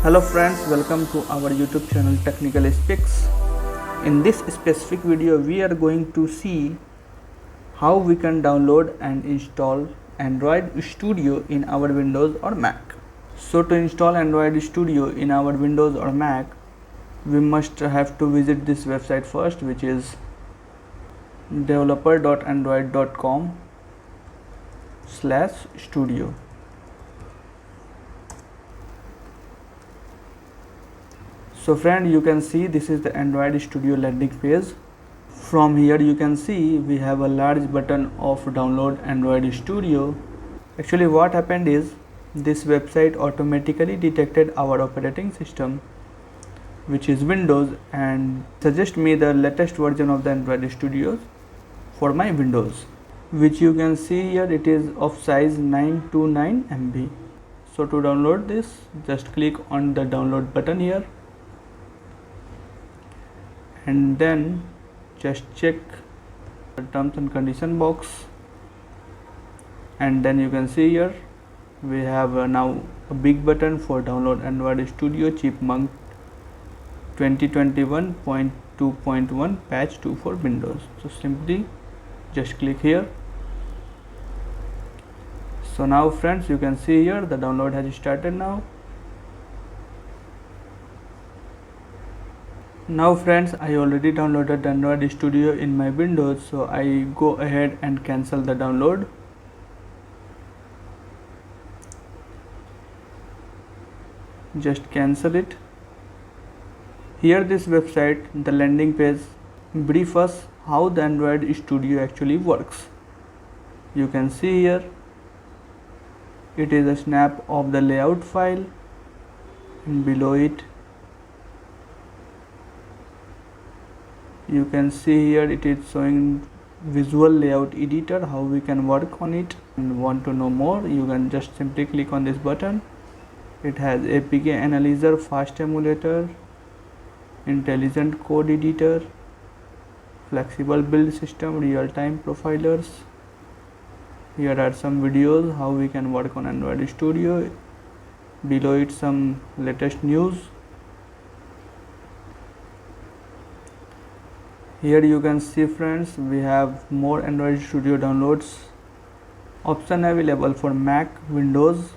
Hello friends, welcome to our YouTube channel Technical Speaks. In this specific video we are going to see how we can download and install Android Studio in our Windows or Mac. So to install Android Studio in our Windows or Mac, we must have to visit this website first, which is developer.android.com/studio. So friend, you can see this is the Android Studio landing page. From here you can see we have a large button of download Android Studio. Actually what happened is this website automatically detected our operating system, which is Windows, and suggest me the latest version of the Android Studio for my Windows, which you can see here it is of size 929 MB. So to download this, just click on the download button here and then just check the terms and condition box, and then you can see here we have now a big button for download Android Studio Chipmunk 2021.2.1 patch 2 for Windows. So simply just click here. So now friends, you can see here the download has started now. Now friends, I already downloaded Android Studio in my Windows, so I go ahead and cancel the download. Just cancel it. Here this website, the landing page, brief us how the Android Studio actually works. You can see here it is a snap of the layout file, and below it you can see here it is showing visual layout editor, how we can work on it. And want to know more, you can just simply click on this button. It has APK analyzer, fast emulator, intelligent code editor, flexible build system, real-time profilers. Here are some videos how we can work on Android Studio. Below it some latest news. Here you can see friends, we have more Android Studio downloads option available for Mac, Windows.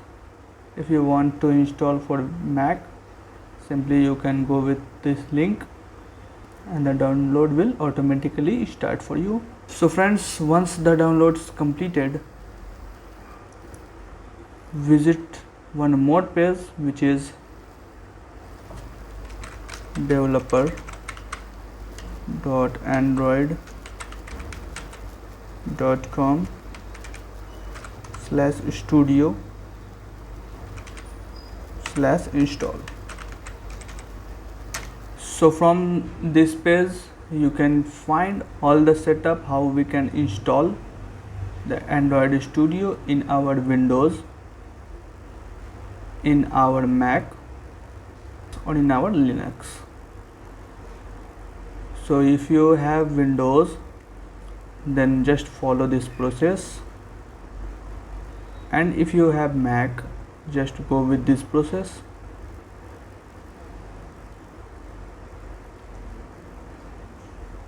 If you want to install for Mac, simply you can go with this link and the download will automatically start for you. So friends, once the downloads completed, visit one more page, which is developer.android.com/studio/install. So from this page you can find all the setup how we can install the Android Studio in our Windows, in our Mac, or in our Linux. So if you have Windows, then just follow this process, and if you have Mac, just go with this process.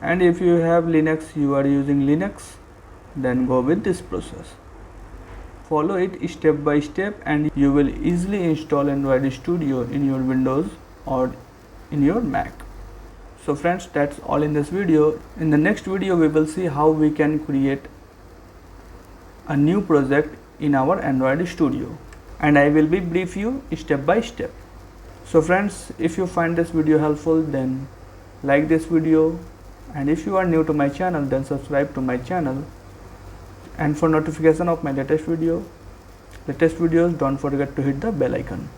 And if you have Linux, you are using Linux, then go with this process. Follow it step by step and you will easily install Android Studio in your Windows or in your Mac. So friends, that's all in this video. In the next video we will see how we can create a new project in our Android Studio, and I will be brief you step by step. So friends, if you find this video helpful, then like this video, and if you are new to my channel, then subscribe to my channel, and for notification of my latest videos, don't forget to hit the bell icon.